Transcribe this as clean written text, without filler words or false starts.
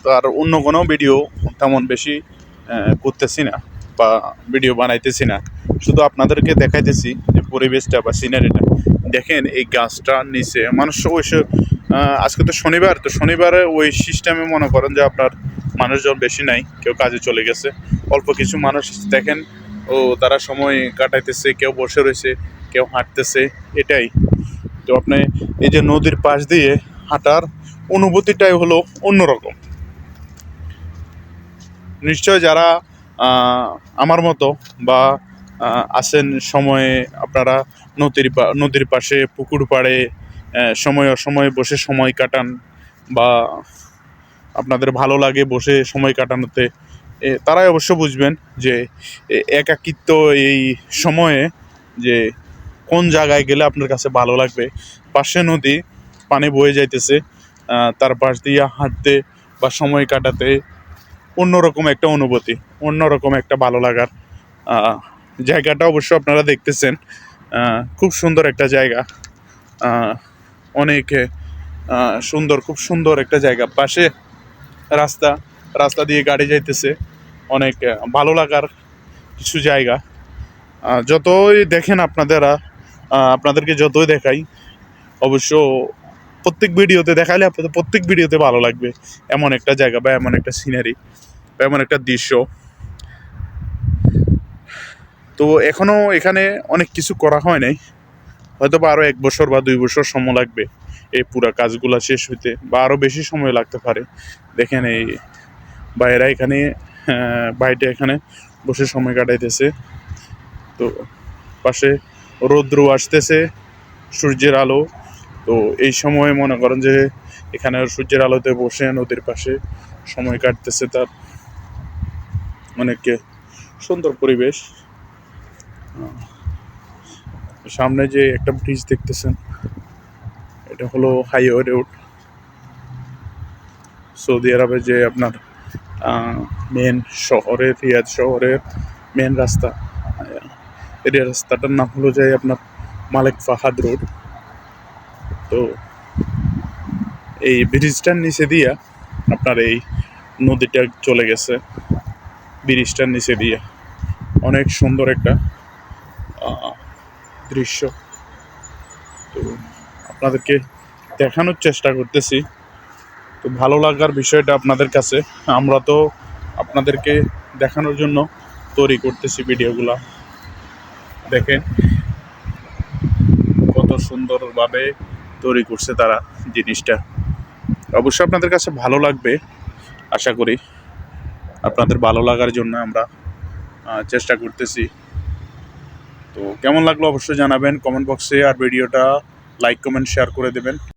তো আর অন্য কোনো ভিডিও তেমন বেশি করতেছি না বা ভিডিও বানাইতেছি না, শুধু আপনাদেরকে দেখাইতেছি যে পরিবেশটা বা সিনারিটা দেখেন। এই গাছটার নিচে মানুষ অবশ্য আজকে তো শনিবার, তো শনিবারে ওই সিস্টেমে মনে করেন যে আপনার মানুষজন বেশি নাই, কেউ কাজে চলে গেছে, অল্প কিছু মানুষ দেখেন ও তারা সময় কাটাইতেছে, কেউ বসে রয়েছে, কেউ হাঁটতেছে, এটাই। তো আপনি এই যে নদীর পাশ দিয়ে হাঁটার অনুভূতিটাই হলো অন্যরকম। নিশ্চয় যারা আমার মতো বা আছেন সময়ে আপনারা নদীর পাশে পুকুর পাড়ে সময় অসময়ে বসে সময় কাটান বা আপনাদের ভালো লাগে বসে সময় কাটানোতে, তারাই অবশ্য বুঝবেন যে একাকিত্ব এই সময়ে যে কোন জায়গায় গেলে আপনার কাছে ভালো লাগবে। পাশে নদী, পানি বয়ে যাইতেছে, তার পাশ দিয়ে হাঁটতে বা সময় কাটাতে অন্যরকম একটা অনুভূতি, অন্যরকম একটা ভালো লাগার জায়গাটা অবশ্য আপনারা দেখতেছেন। খুব সুন্দর একটা জায়গা, অনেক সুন্দর, খুব সুন্দর একটা জায়গা। পাশে রাস্তা, রাস্তা দিয়ে গাড়ি যাইতেছে, অনেক ভালো লাগার কিছু জায়গা। যতই দেখেন আপনাদেরকে যতই দেখাই, অবশ্য প্রত্যেক ভিডিওতে দেখাইলে আপনাদের প্রত্যেক ভিডিওতে ভালো লাগবে। এমন একটা জায়গা বা এমন একটা সিনারি বা এমন একটা দৃশ্য। তো এখনও এখানে অনেক কিছু করা হয় নাই, হয়তো বা আরও 1 বছর বা 2 বছর সময় লাগবে এই পুরা কাজগুলো শেষ হইতে, বা আরও বেশি সময় লাগতে পারে। দেখেন এই ভাইয়েরা এখানে ভাইটা এখানে বসে সময় কাটাইতেছে। তো পাশে রৌদ্র আসতেছে, সূর্যের আলো। তো এই সময় মনে করেন যে এখানে সূর্যের আলোতে বসে নদীর পাশে সময় কাটতেছে, তার অনেক সুন্দর পরিবেশ। সামনে যে একটা ব্রিজ দেখতেছেন, এটা হলো হাইওয়ে রোড। সৌদি আরবের যে আপনার মেন শহরের, রিয়াদ শহরের মেন রাস্তা, এই রাস্তাটার নাম হলো যে আপনার মালিক ফাহাদ রোড। তো এই ব্রিজটার নিচে দিয়া আপনার এই নদীটা চলে গেছে, ব্রিজটার নিচে দিয়া। অনেক সুন্দর একটা দৃশ্য। তো আপনাদেরকে দেখানোর চেষ্টা করতেছি। তো ভালো লাগার বিষয়টা আপনাদের কাছে, আমরা তো আপনাদেরকে দেখানোর জন্য তৈরি করতেছি ভিডিওগুলা। দেখেন কত সুন্দরভাবে তৈরি করছে তারা জিনিসটা। অবশ্যই আপনাদের কাছে ভালো লাগবে, আশা করি। আপনাদের ভালো লাগার জন্য আমরা চেষ্টা করতেছি। তো কেমন লাগলো অবশ্যই জানাবেন কমেন্ট বক্সে, আর ভিডিওটা লাইক কমেন্ট শেয়ার করে দেবেন।